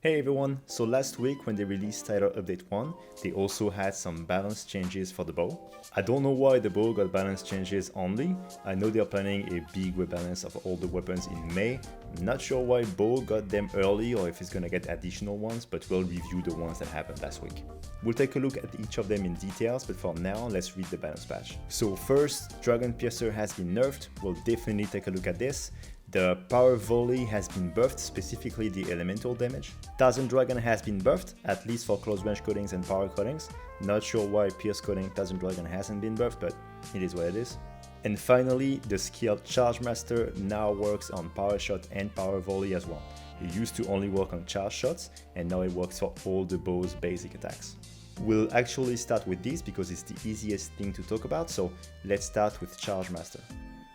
Hey everyone, so last week when they released Title Update 1, they also had some balance changes for the bow. I don't know why the bow got balance changes only. I know they're planning a big rebalance of all the weapons in May. I'm not sure why bow got them early or if it's gonna get additional ones, but we'll review the ones that happened last week. We'll take a look at each of them in details, but for now, let's read the balance patch. So first, Dragon Piercer has been nerfed. We'll definitely take a look at this. The Power Volley has been buffed, specifically the elemental damage. Thousand Dragon has been buffed, at least for close range coatings and power coatings. Not sure why Pierce coating Thousand Dragon hasn't been buffed, but it is what it is. And finally, the skill Charge Master now works on Power Shot and Power Volley as well. It used to only work on charge shots, and now it works for all the bow's basic attacks. We'll actually start with this because it's the easiest thing to talk about, so let's start with Charge Master.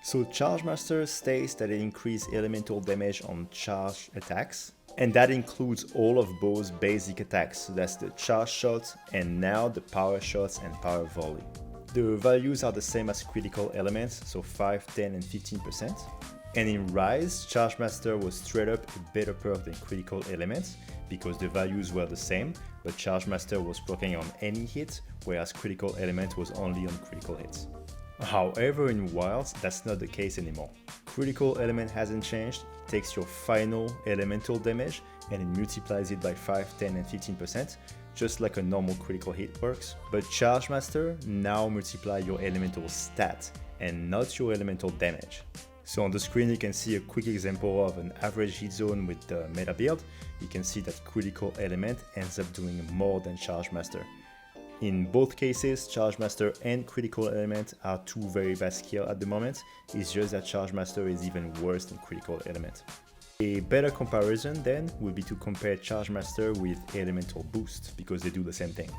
So Charge Master states that it increases elemental damage on charge attacks, and that includes all of bow's basic attacks, so that's the charge shot and now the power shots and power volley. The values are the same as critical elements, so 5, 10 and 15%. And in Rise, Charge Master was straight up a better perk than critical elements because the values were the same, but Charge Master was proccing on any hit, whereas critical element was only on critical hits. However, in Wilds, that's not the case anymore. Critical element hasn't changed, it takes your final elemental damage and it multiplies it by 5, 10 and 15%, just like a normal critical hit works. But Charge Master now multiply your elemental stat and not your elemental damage. So on the screen you can see a quick example of an average hit zone with the meta build. You can see that critical element ends up doing more than Charge Master. In both cases, Charge Master and Critical Element are two very bad skills at the moment. It's just that Charge Master is even worse than Critical Element. A better comparison then would be to compare Charge Master with Elemental Boost because they do the same thing.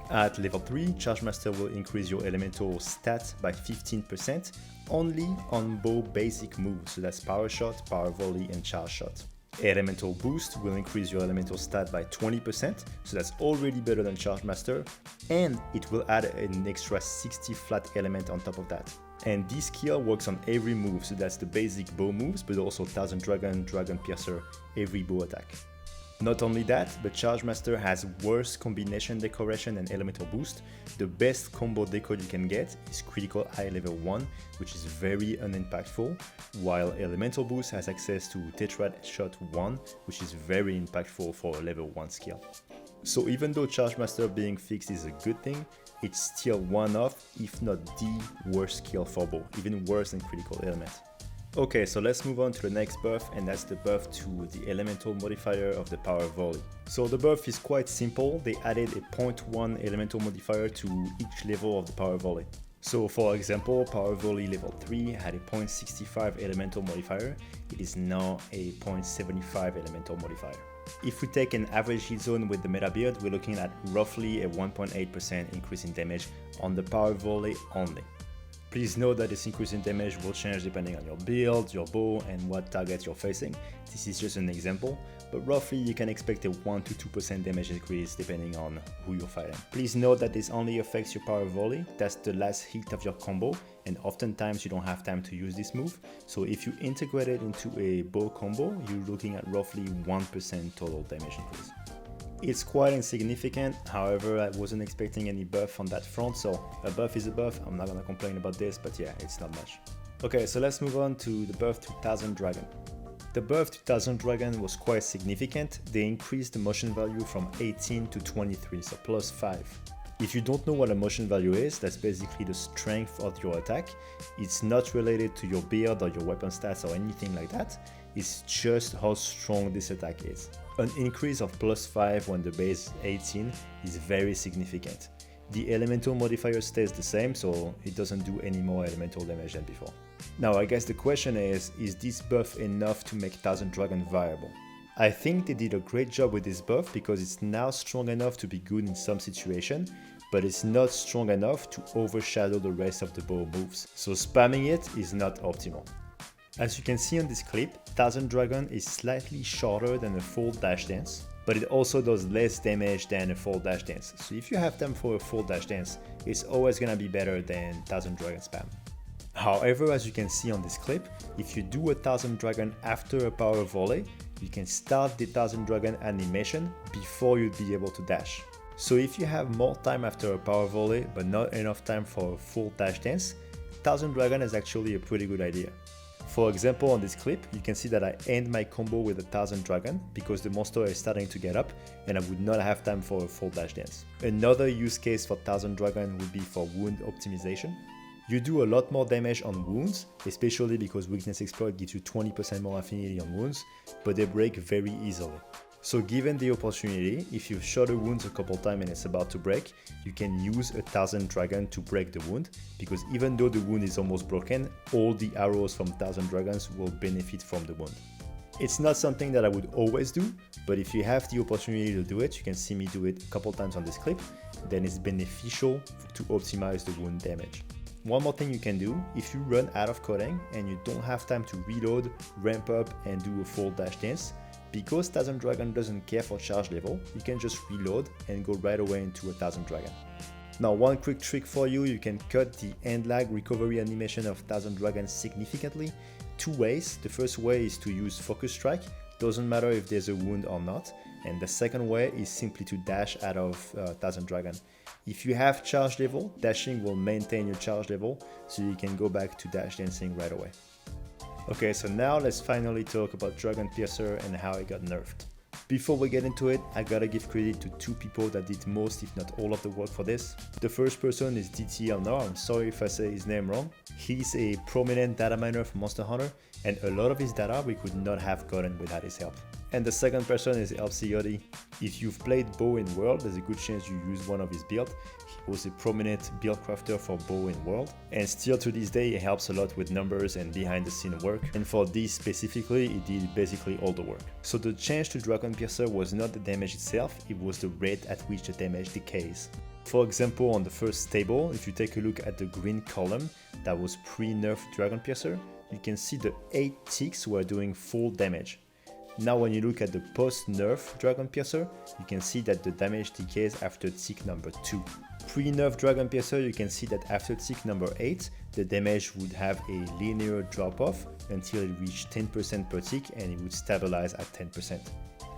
At level 3, Charge Master will increase your elemental stat by 15% only on bow basic moves, so that's Power Shot, Power Volley and Charge Shot. Elemental Boost will increase your elemental stat by 20%, so that's already better than Charge Master, and it will add an extra 60 flat element on top of that. And this skill works on every move, so that's the basic bow moves, but also Thousand Dragon, Dragon Piercer, every bow attack. Not only that, but Charge Master has worse combination decoration and elemental boost. The best combo deco you can get is Critical Eye level 1, which is very unimpactful, while Elemental Boost has access to Tetrad Shot 1, which is very impactful for a level 1 skill. So even though Charge Master being fixed is a good thing, it's still one of, if not the worst skill for bow, even worse than Critical Element. Okay, so let's move on to the next buff, and that's the buff to the elemental modifier of the Power Volley. So the buff is quite simple. They added a 0.1 elemental modifier to each level of the Power Volley. So for example, Power Volley level 3 had a 0.65 elemental modifier. It is now a 0.75 elemental modifier. If we take an average hit zone with the meta build, we're looking at roughly a 1.8% increase in damage on the Power Volley only. Please note that this increase in damage will change depending on your build, your bow, and what target you're facing. This is just an example, but roughly you can expect a 1 to 2% damage increase depending on who you're fighting. Please note that this only affects your Power Volley, that's the last hit of your combo, and oftentimes you don't have time to use this move. So if you integrate it into a bow combo, you're looking at roughly 1% total damage increase. It's quite insignificant, however I wasn't expecting any buff on that front, so a buff is a buff, I'm not gonna complain about this, but yeah, it's not much. Okay, so let's move on to the buff to Thousand Dragon. The buff to Thousand Dragon was quite significant. They increased the motion value from 18 to 23, so plus 5. If you don't know what a motion value is, that's basically the strength of your attack. It's not related to your build or your weapon stats or anything like that. It's just how strong this attack is. An increase of plus 5 when the base is 18 is very significant. The elemental modifier stays the same, so it doesn't do any more elemental damage than before. Now I guess the question is this buff enough to make Thousand Dragon viable? I think they did a great job with this buff because it's now strong enough to be good in some situation, but it's not strong enough to overshadow the rest of the bow moves, so spamming it is not optimal. As you can see on this clip, Thousand Dragon is slightly shorter than a full dash dance, but it also does less damage than a full dash dance. So if you have time for a full dash dance, it's always gonna be better than Thousand Dragon spam. However, as you can see on this clip, if you do a Thousand Dragon after a Power Volley, you can start the 1000 Dragon animation before you'd be able to dash. So if you have more time after a power volley but not enough time for a full dash dance, 1000 Dragon is actually a pretty good idea. For example, on this clip, you can see that I end my combo with a 1000 Dragon because the monster is starting to get up and I would not have time for a full dash dance. Another use case for 1000 Dragon would be for wound optimization. You do a lot more damage on wounds, especially because Weakness Exploit gives you 20% more affinity on wounds, but they break very easily. So given the opportunity, if you've shot a wound a couple times and it's about to break, you can use a 1000 Dragon to break the wound, because even though the wound is almost broken, all the arrows from 1000 Dragons will benefit from the wound. It's not something that I would always do, but if you have the opportunity to do it, you can see me do it a couple times on this clip, then it's beneficial to optimize the wound damage. One more thing you can do, if you run out of coding and you don't have time to reload, ramp up and do a full dash dance, because 1000 Dragon doesn't care for charge level, you can just reload and go right away into a 1000 Dragon. Now one quick trick for you, you can cut the end lag recovery animation of 1000 Dragon significantly. Two ways. The first way is to use Focus Strike, doesn't matter if there's a wound or not. And the second way is simply to dash out of 1000 Dragon. If you have charge level, dashing will maintain your charge level, so you can go back to dash dancing right away. Okay, so now let's finally talk about Dragon Piercer and how it got nerfed. Before we get into it, I gotta give credit to two people that did most if not all of the work for this. The first person is DTLNR, I'm sorry if I say his name wrong. He's a prominent data miner for Monster Hunter, and a lot of his data we could not have gotten without his help. And the second person is LCOD. If you've played Bow in World, there's a good chance you used one of his builds. He was a prominent build crafter for Bow in World, and still to this day he helps a lot with numbers and behind the scene work, and for this specifically he did basically all the work. So the change to Dragon Piercer was not the damage itself, it was the rate at which the damage decays. For example, on the first table, if you take a look at the green column that was pre-nerf Dragon Piercer, you can see the 8 ticks were doing full damage. Now when you look at the post-nerf Dragon Piercer, you can see that the damage decays after tick number 2. Pre-nerf Dragon Piercer, you can see that after tick number 8, the damage would have a linear drop-off until it reached 10% per tick and it would stabilize at 10%.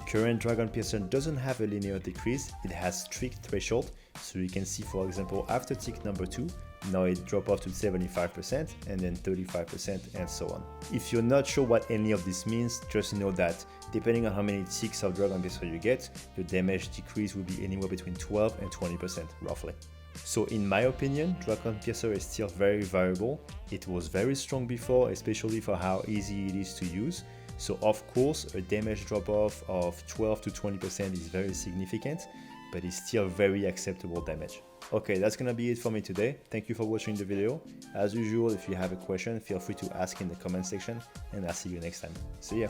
Current Dragon Piercer doesn't have a linear decrease, it has strict threshold, so you can see for example after tick number 2, now it drops off to 75% and then 35% and so on. If you're not sure what any of this means, just know that depending on how many ticks of Dragon Piercer you get, your damage decrease will be anywhere between 12 and 20% roughly. So in my opinion, Dragon Piercer is still very viable. It was very strong before, especially for how easy it is to use. So of course, a damage drop-off of 12 to 20% is very significant, but it's still very acceptable damage. Okay, that's gonna be it for me today. Thank you for watching the video. As usual, if you have a question, feel free to ask in the comment section, and I'll see you next time. See ya!